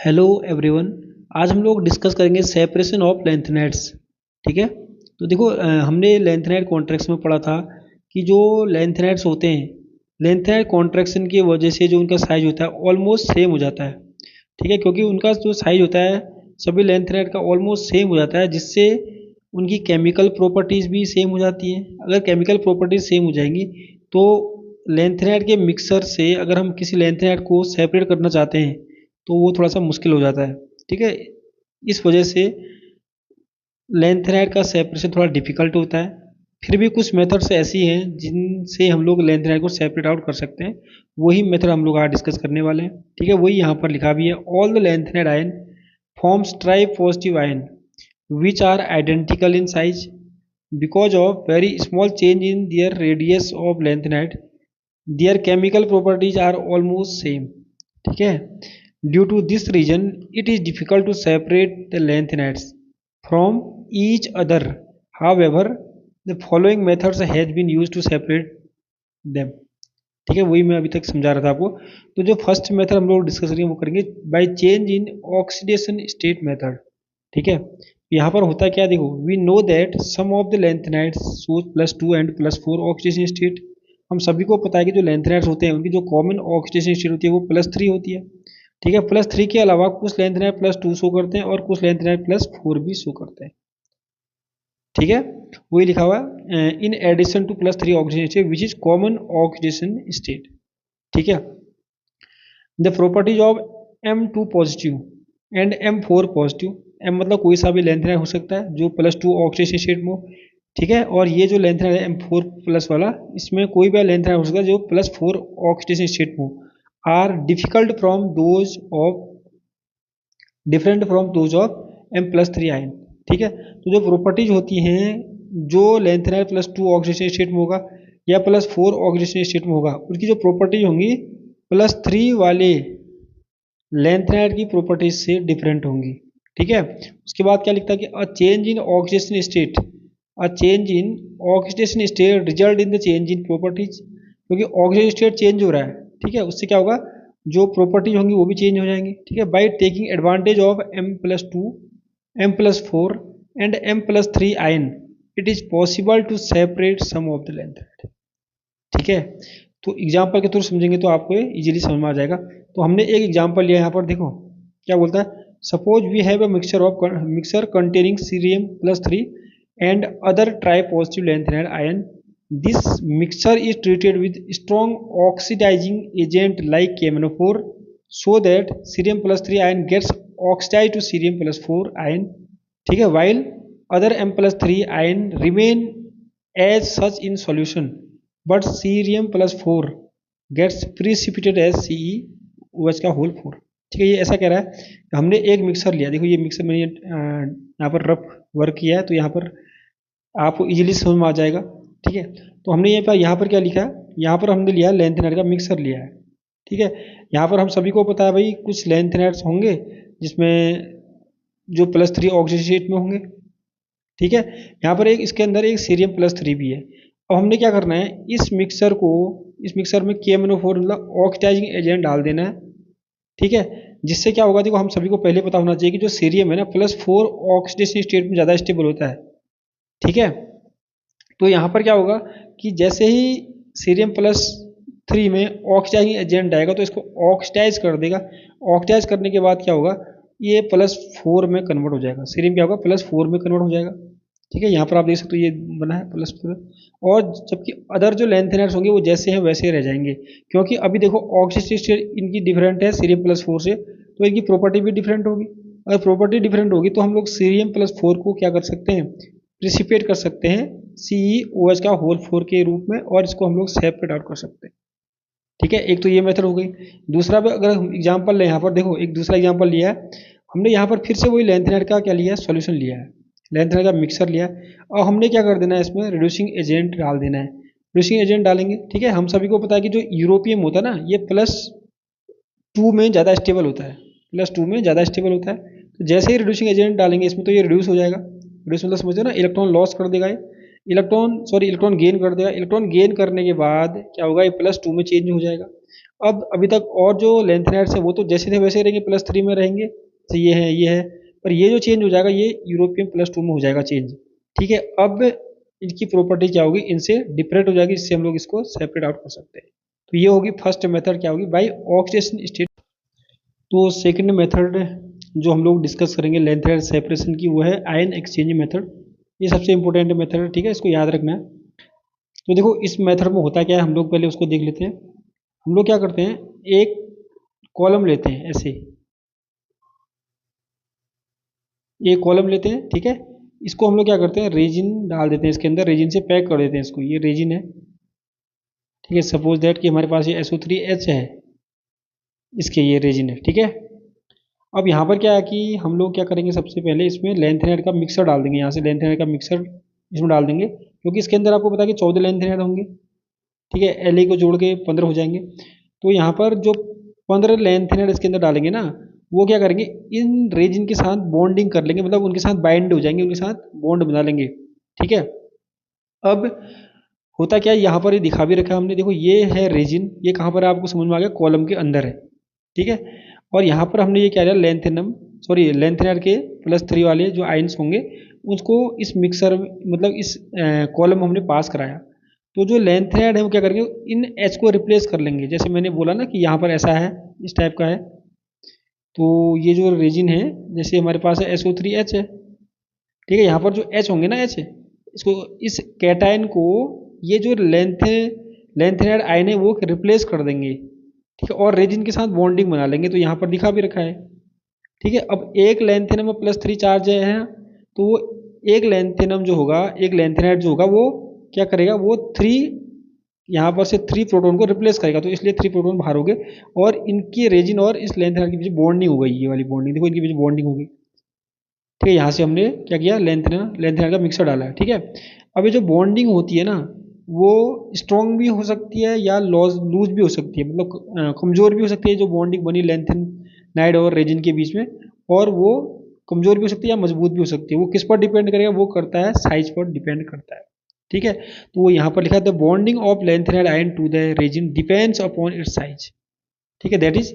Hello everyone. आज हम लोग डिस्कस करेंगे सेपरेशन ऑफ लेंथनेट्स। ठीक है। तो देखो हमने लेंथनेट कॉन्ट्रैक्शन में पढ़ा था कि जो लेंथनेट्स होते हैं, लेंथनेट कॉन्ट्रैक्शन की वजह से जो उनका साइज होता है ऑलमोस्ट सेम हो जाता है। ठीक है, क्योंकि उनका जो साइज होता है सभी लेंथनेट का ऑलमोस्ट सेम हो जाता है, जिससे उनकी केमिकल प्रॉपर्टीज़ भी सेम हो जाती हैं। अगर केमिकल प्रॉपर्टीज सेम हो जाएंगी तो लेंथनेट के मिक्सर से अगर हम किसी लेंथनेट को सेपरेट करना चाहते हैं तो वो थोड़ा सा मुश्किल हो जाता है। ठीक है, इस वजह से लेंथनाइड का सेपरेशन थोड़ा डिफिकल्ट होता है। फिर भी कुछ मेथड्स ऐसी हैं जिनसे हम लोग लेंथनाइड को सेपरेट आउट कर सकते हैं। वही मेथड हम लोग आज डिस्कस करने वाले हैं। ठीक है, वही यहाँ पर लिखा भी है। All the lanthanide ion forms tri positive ion which are identical in size because of very small change in their radius of lanthanide their chemical properties are almost same. ठीक है, due to this reason it is difficult to separate the lanthanides from each other. However, the following methods has been used to separate them. ठीक है, वही मैं अभी तक समझा रहा था आपको। तो जो फर्स्ट मेथड हम लोग डिस्कस करेंगे वो करेंगे by change in oxidation state method. ठीक है, यहाँ पर होता क्या, देखो we know that some of the lanthanides shows +2 and +4 oxidation state. हम सभी को पता है कि जो लेंथनाइड्स होते हैं उनकी जो कॉमन ऑक्सीडेशन स्टेट होती है वो +3 होती है। ठीक है, +3 के अलावा कुछ लेंथनाइड +2 शो करते हैं और कुछ लेंथनाइड +4 भी शो करते हैं। ठीक है, वही लिखा हुआ है in addition to +3 oxidation state which is common oxidation state. ठीक है, the properties of M2 positive and M4 positive. M मतलब कोई सा भी लेंथनाइड हो सकता है जो +2 ऑक्सीडेशन स्टेट में हो। ठीक है, और ये जो लेंथनाइड है M4+ वाला, इसमें कोई भी लेंथनाइड हो सकता है जो +4 ऑक्सीडेशन स्टेट में हो। Are difficult from those of different from those of M+3 ion. ठीक है, तो जो प्रॉपर्टीज होती हैं जो लेंथनाइड +2 ऑक्सीडेशन स्टेट में होगा या +4 ऑक्सीडेशन स्टेट में होगा, उसकी जो प्रॉपर्टीज होंगी +3 वाले लेंथनाइड की प्रॉपर्टीज से डिफरेंट होंगी। ठीक है, उसके बाद क्या लिखता है कि a change in oxidation state, a change in oxidation state result in the change in properties. क्योंकि ऑक्सीडेशन स्टेट चेंज हो रहा है, ठीक है, उससे क्या होगा, जो प्रॉपर्टीज होंगी वो भी चेंज हो जाएंगी। ठीक है, by taking advantage of M+2 M+4 and M+3 ion it is possible to separate some of the lanthanide. ठीक है, तो एग्जाम्पल के थ्रू समझेंगे तो आपको इजीली समझ में आ जाएगा। तो हमने एक एग्जाम्पल लिया यहाँ पर, देखो क्या बोलता है। Suppose we have a mixer containing Cerium+3 and other tri-positive lanthanide ion. This mixture is treated with strong oxidizing agent like KMnO4 so that Cerium+3 ion gets oxidized to Cerium+4 ion. ठीक है, while other M+3 ion remain as such in solution, but Cerium+4 gets precipitated as CeOH का whole 4। ठीक है, ये ऐसा कह रहा है। हमने एक मिक्सर लिया, देखो ये मिक्सर मैंने यहाँ पर रफ वर्क किया है तो यहाँ पर आपको इजीली समझ में आ जाएगा। ठीक है, तो हमने यहाँ पर क्या लिखा है, यहाँ पर हमने लिया लेंथनाइड का मिक्सर लिया है। ठीक है, यहाँ पर हम सभी को पता है भाई कुछ लेंथनाइड्स होंगे जिसमें जो +3 ऑक्सीडेशन स्टेट में होंगे। ठीक है, यहाँ पर एक इसके अंदर एक Cerium+3 भी है। अब हमने क्या करना है, इस मिक्सर में KMnO4 मतलब ऑक्सीडाइजिंग एजेंट डाल देना है। ठीक है, जिससे क्या होगा, देखो हम सभी को पहले पता होना चाहिए कि जो सीरियम है ना +4 ऑक्सीडेशन स्टेट में ज़्यादा स्टेबल होता है। ठीक है, तो यहाँ पर क्या होगा कि जैसे ही Cerium+3 में ऑक्सीडाइजिंग एजेंट आएगा तो इसको ऑक्सीडाइज कर देगा। ऑक्सीडाइज करने के बाद क्या होगा, ये +4 में कन्वर्ट हो जाएगा। सीरियम क्या होगा, +4 में कन्वर्ट हो जाएगा। ठीक है, यहाँ पर आप देख सकते हो ये बना है +4, और जबकि अदर जो लेंथनाइड्स होंगे वो जैसे हैं वैसे ही रह जाएंगे। क्योंकि अभी देखो ऑक्सीडेशन स्टेट इनकी डिफरेंट है Cerium+4 से, तो इनकी प्रॉपर्टी भी डिफरेंट होगी। अगर प्रॉपर्टी डिफरेंट होगी तो हम लोग Cerium+4 को क्या कर सकते हैं, प्रिसिपेट कर सकते हैं CeOH का होल 4 के रूप में, और इसको हम लोग सेपरेट आउट कर सकते हैं। ठीक है, एक तो ये मेथड हो गई। दूसरा अगर हम एग्जाम्पल लें, यहाँ पर देखो एक दूसरा एग्जाम्पल लिया है हमने, यहाँ पर फिर से वही लेंथनाइड का क्या लिया है, सॉल्यूशन लिया है, लेंथनाइड का मिक्सर लिया है। और हमने क्या कर देना है, इसमें रिड्यूसिंग एजेंट डाल देना है। रिड्यूसिंग एजेंट डालेंगे, ठीक है, हम सभी को पता है कि जो यूरोपियम होता है ना ये +2 में ज़्यादा स्टेबल होता है, +2 में ज़्यादा स्टेबल होता है। तो जैसे ही रिड्यूसिंग एजेंट डालेंगे इसमें तो ये रिड्यूस हो जाएगा। रिड्यूस मतलब समझो ना, इलेक्ट्रॉन लॉस कर देगा ये, इलेक्ट्रॉन गेन कर देगा। इलेक्ट्रॉन गेन करने के बाद क्या होगा, ये +2 में चेंज हो जाएगा। अब अभी तक और जो लेंथेनाइड्स है वो तो जैसे थे वैसे रहेंगे, +3 में रहेंगे, तो ये है, पर ये जो चेंज हो जाएगा ये यूरोपियम +2 में हो जाएगा चेंज। ठीक है, अब इनकी प्रॉपर्टी क्या होगी, इनसे डिफरेंट हो जाएगी, इससे हम लोग इसको सेपरेट आउट कर सकते हैं। तो ये होगी फर्स्ट मेथड, क्या होगी, बाई ऑक्सीडेशन स्टेट। तो सेकंड मेथड जो हम लोग डिस्कस करेंगे लेंथेनाइड सेपरेशन की, वो है आयन एक्सचेंज मेथड। ये सबसे इंपॉर्टेंट मेथड है, ठीक है, इसको याद रखना है। तो देखो इस मेथड में होता क्या है, हम लोग पहले उसको देख लेते हैं। हम लोग क्या करते हैं, एक कॉलम लेते हैं ऐसे, एक कॉलम लेते हैं, ठीक है, इसको हम लोग क्या करते हैं, रेजिन डाल देते हैं इसके अंदर, रेजिन से पैक कर देते हैं इसको, ये रेजिन है, ठीक है। सपोज दैट कि हमारे पास ये SO3H है, इसके ये रेजिन है, ठीक है। अब यहाँ पर क्या है कि हम लोग क्या करेंगे, सबसे पहले इसमें लेंथेनाइड का मिक्सर डाल देंगे, यहाँ से लेंथेनाइड का मिक्सर इसमें डाल देंगे, क्योंकि इसके अंदर आपको पता है कि 14 लेंथेनाइड होंगे, ठीक है, La को जोड़ के 15 हो जाएंगे। तो यहाँ पर जो 15 लेंथेनाइड इसके अंदर डालेंगे ना, वो क्या करेंगे, इन रेजिन के साथ बॉन्डिंग कर लेंगे, मतलब उनके साथ बाइंड हो जाएंगे, उनके साथ बॉन्ड बना लेंगे, ठीक है। अब होता क्या है, यहाँ पर ये दिखा भी रखा है हमने, देखो ये है रेजिन, ये कहाँ पर है आपको समझ में आ गया, कॉलम के अंदर है, ठीक है। और यहाँ पर हमने ये क्या लिया, लेंथेनम, सॉरी लेंथेनाइड के +3 वाले जो आयंस होंगे उसको इस मिक्सर, मतलब इस कॉलम हमने पास कराया। तो जो लेंथेनाइड है वो क्या करेंगे, इन H को रिप्लेस कर लेंगे, जैसे मैंने बोला ना कि यहाँ पर ऐसा है, इस टाइप का है। तो ये जो रेजिन है, जैसे हमारे पास है SO3H है, ठीक है, यहाँ पर जो H होंगे ना, H इसको, इस कैटायन को ये जो लेंथेनाइड आयन है वो रिप्लेस कर देंगे, ठीक है, और रेजिन के साथ बॉन्डिंग बना लेंगे, तो यहाँ पर दिखा भी रखा है, ठीक है। अब एक लेंथेनम में +3 चार्ज है, तो वो एक लेंथेनम जो होगा, एक लेंथेनाइड जो होगा वो क्या करेगा, वो 3, यहाँ पर से 3 प्रोटॉन को रिप्लेस करेगा, तो इसलिए 3 प्रोटॉन बाहर हो गए, और इनकी रेजिन और इस लेंथेनाइड के बीच बॉन्डिंग हो गई, ये वाली बॉन्डिंग देखो, इनके बीच बॉन्डिंग हो गई, ठीक है। यहाँ से हमने क्या किया, लेंथेनाइड का मिक्सर डाला है, ठीक है। अब ये जो बॉन्डिंग होती है ना, वो स्ट्रॉन्ग भी हो सकती है या लूज भी हो सकती है, मतलब कमज़ोर भी हो सकती है, जो बॉन्डिंग बनी लेंथेनाइड और रेजिन के बीच में, और वो कमज़ोर भी हो सकती है या मजबूत भी हो सकती है, वो किस पर डिपेंड करेगा, वो करता है साइज पर डिपेंड करता है, ठीक है। तो वो यहाँ पर लिखा है, the bonding of lanthanide ion to the resin depends upon its size, ठीक है, that is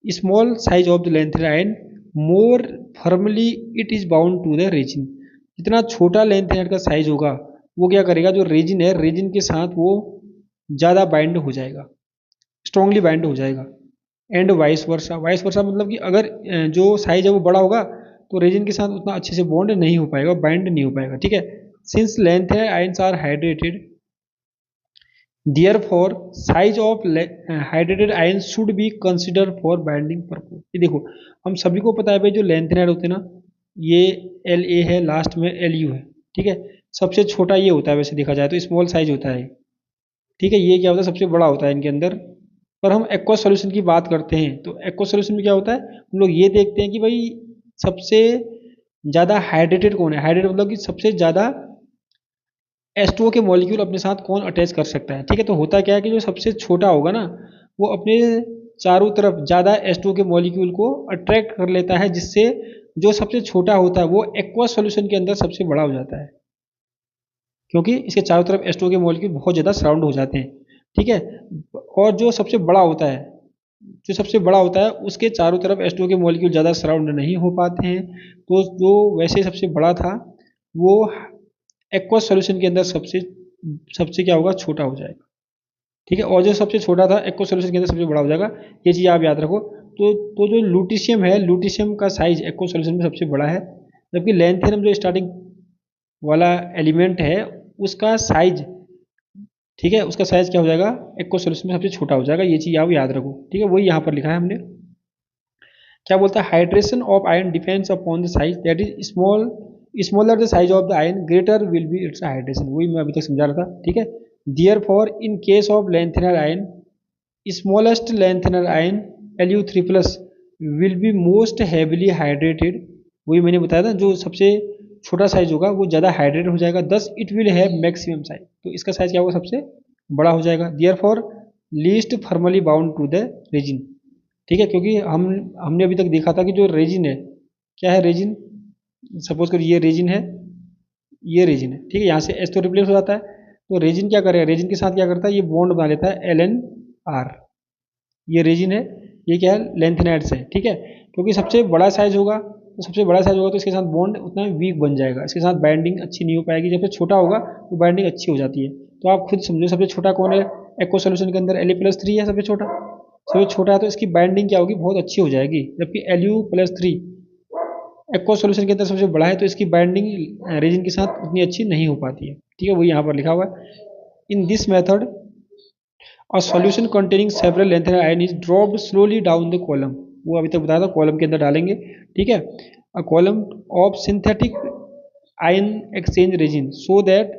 small size of the lanthanide ion more firmly it is bound to the resin. जितना छोटा लेंथेनाइड का साइज होगा, वो क्या करेगा, जो रेजिन है, रेजिन के साथ वो ज़्यादा बाइंड हो जाएगा, स्ट्रांगली बाइंड हो जाएगा। एंड वाइस वर्सा मतलब कि अगर जो साइज है वो बड़ा होगा, तो रेजिन के साथ उतना अच्छे से बॉन्ड नहीं हो पाएगा, बाइंड नहीं हो पाएगा, ठीक है। Since lanthanide ions are hydrated, Therefore, size of hydrated ions should be considered for binding purpose। ये देखो, हम सभी को पता है भाई, जो लेंथेनाइड होते हैं ना, ये La है, लास्ट में Lu है, ठीक है। सबसे छोटा ये होता है, वैसे देखा जाए तो स्मॉल साइज होता है, ठीक है। ये क्या होता है, सबसे बड़ा होता है इनके अंदर। पर हम एक्वस सॉल्यूशन की बात करते हैं, तो एक्वस सॉल्यूशन में क्या होता है, हम लोग ये देखते हैं कि भाई सबसे ज़्यादा हाइड्रेटेड कौन है, हाइड्रेटेड मतलब कि सबसे ज़्यादा H2O के मॉलिक्यूल अपने साथ कौन अटैच कर सकता है, ठीक है। तो होता क्या है कि जो सबसे छोटा होगा ना, वो अपने चारों तरफ ज़्यादा H2O के मॉलिक्यूल को अट्रैक्ट कर लेता है, जिससे जो सबसे छोटा होता है वो एक्वस सॉल्यूशन के अंदर सबसे बड़ा हो जाता है, क्योंकि इसके चारों तरफ H2O के मॉलिक्यूल बहुत ज़्यादा सराउंड हो जाते हैं, ठीक है। और जो सबसे बड़ा होता है, जो सबसे बड़ा होता है उसके चारों तरफ H2O के मॉलिक्यूल ज़्यादा सराउंड नहीं हो पाते हैं, तो जो वैसे सबसे बड़ा था वो एक्वस सॉल्यूशन के अंदर सबसे सबसे क्या होगा, छोटा हो जाएगा, ठीक है। और जो सबसे छोटा था एक्वस सॉल्यूशन के अंदर सबसे बड़ा हो जाएगा, ये चीज़ आप याद रखो। तो जो लूटिशियम है, लूटिशियम का साइज एक्वस सॉल्यूशन में सबसे बड़ा है, जबकि लेंथेनम जो स्टार्टिंग वाला एलिमेंट है उसका साइज, ठीक है, उसका साइज क्या हो जाएगा, एक्वस सॉल्यूशन में सबसे छोटा हो जाएगा, ये चीज़ आप याद रखो, ठीक है। वही यहाँ पर लिखा है हमने, क्या बोलता है, hydration of ion depends upon the size, that is smaller the size of the ion greater will be it's hydration, वही मैं अभी तक समझा रहा था, ठीक है। Therefore, in case of lengthener ion, smallest lengthener ion Lu3+ will be most heavily hydrated, वही मैंने बताया था, जो सबसे छोटा साइज होगा वो ज़्यादा हाइड्रेट हो जाएगा, thus it will have maximum size, तो इसका साइज क्या होगा, सबसे बड़ा हो जाएगा। Therefore, least firmly bound to the resin, ठीक है, क्योंकि हमने अभी तक देखा था कि जो रेजिन है, क्या है रेजिन, सपोज करिए ये रेजिन है, ये रेजिन है, ठीक है। यहाँ से एच तो रिप्लेस हो जाता है, तो रेजिन क्या करेगा, रेजिन के साथ क्या करता है, ये बॉन्ड बना लेता है LNR, ये रेजिन है, ये क्या है, लेंथेनाइड्स है, ठीक है। क्योंकि सबसे बड़ा साइज होगा, तो सबसे बड़ा साइज होगा तो इसके साथ बॉन्ड उतना वीक बन जाएगा, इसके साथ बाइंडिंग अच्छी नहीं हो पाएगी। जब से छोटा होगा तो बाइंडिंग अच्छी हो जाती है। तो आप खुद समझो सबसे छोटा कौन है, एक्वा सॉल्यूशन के अंदर Li+3 है सबसे छोटा, सबसे छोटा है, तो इसकी बाइंडिंग क्या होगी, बहुत अच्छी हो जाएगी। जबकि Lu+3 एक्वा सॉल्यूशन के अंदर सबसे बड़ा है, तो इसकी बाइंडिंग रेजिन के साथ उतनी अच्छी नहीं हो पाती है, ठीक है। वही यहाँ पर लिखा हुआ है, in this method a solution containing several lengthened ion is dropped slowly down the column। वो अभी तक बताया था, कॉलम के अंदर डालेंगे, ठीक है। A column of synthetic ion exchange resin so that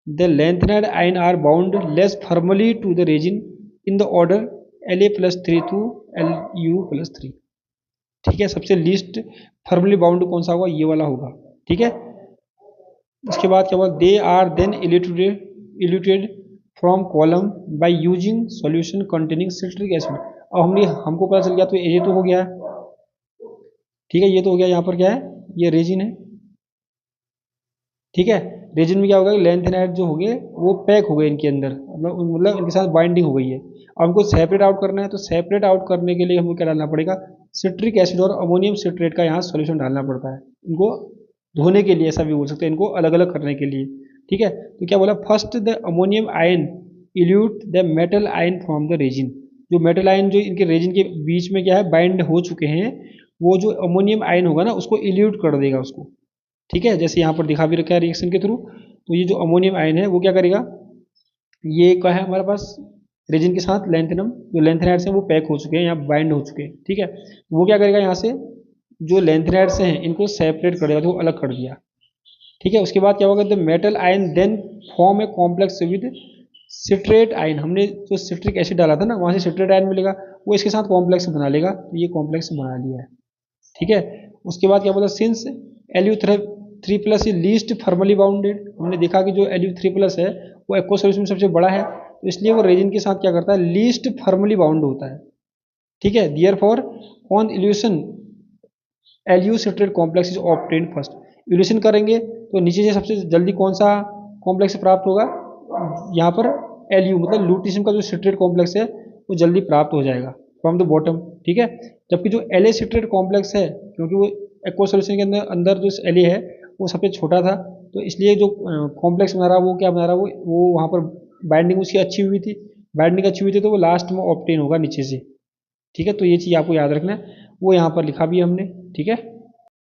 the lengthened ion are bound less firmly to the resin in the order La+3 to Lu+3, ठीक है। सबसे लीस्ट फर्मली बाउंड कौन सा होगा, ये वाला होगा, ठीक है। इसके बाद क्या हुआ, they are then eluted from column by using solution containing citric acid. अब हमको पता चल गया, तो ये तो हो गया है, ठीक है। ये तो हो गया, यहाँ पर क्या है, ये रेजिन है, ठीक है। रेजिन में क्या होगा, लेंथेनाइड जो हो गए वो पैक हो गए इनके अंदर, मतलब इनके साथ बाइंडिंग हो गई है। अब हमको सेपरेट आउट करना है, तो सेपरेट आउट करने के लिए हमको क्या डालना पड़ेगा, सिट्रिक एसिड और अमोनियम सिट्रेट का यहाँ सॉल्यूशन डालना पड़ता है इनको धोने के लिए, ऐसा भी बोल सकते हैं, इनको अलग अलग करने के लिए, ठीक है। तो क्या बोला, first the ammonium ion elute the metal ion from the resin. जो मेटल आयन जो इनके रेजिन के बीच में क्या है बाइंड हो चुके हैं, वो जो अमोनियम आयन होगा ना उसको इल्यूट कर देगा उसको, ठीक है। जैसे यहाँ पर दिखा भी रखा है रिएक्शन के थ्रू। तो ये जो अमोनियम आयन है वो क्या करेगा, ये क्या है हमारे पास रेजिन के साथ लेंथेनम, जो लेंथेनाइड्स हैं वो पैक हो चुके हैं, यहाँ बाइंड हो चुके हैं, ठीक है। वो क्या करेगा, यहाँ से जो लेंथेनाइड्स हैं इनको सेपरेट कर देगा, तो अलग कर दिया, ठीक है। उसके बाद क्या होगा, the metal ion then form a complex with citrate ion. हमने जो सिट्रिक एसिड डाला था ना, वहाँ से सिट्रेट आयन मिलेगा, वो इसके साथ कॉम्प्लेक्स बना लेगा, तो ये कॉम्प्लेक्स बना लिया है, ठीक है। उसके बाद क्या बोला, since Lu3+ is least firmly bounded. हमने देखा कि जो Lu3+ है वो एक्वा सॉल्यूशन में सबसे बड़ा है, तो इसलिए वो रेजिन के साथ क्या करता है, लीस्ट फर्मली बाउंड होता है, ठीक है। Therefore on evolution Lu citrate complex is obtained first. Evolution करेंगे तो नीचे से सबसे जल्दी कौन सा कॉम्प्लेक्स प्राप्त होगा, यहाँ पर Lu मतलब लूटिशियम का जो सिट्रेट कॉम्प्लेक्स है वो जल्दी प्राप्त हो जाएगा फ्रॉम द बॉटम, ठीक है। जबकि जो La सिट्रेट कॉम्प्लेक्स है, क्योंकि वो एक्वा सॉल्यूशन के अंदर जो La है वो सबसे छोटा था, तो इसलिए जो कॉम्प्लेक्स बना रहा वो क्या बना रहा, वो वहाँ पर बाइंडिंग उसकी अच्छी हुई थी, बाइंडिंग अच्छी हुई थी, तो वो लास्ट में ऑब्टेन होगा नीचे से, ठीक है। तो ये चीज़ आपको याद रखना है, वो यहाँ पर लिखा भी है हमने, ठीक है।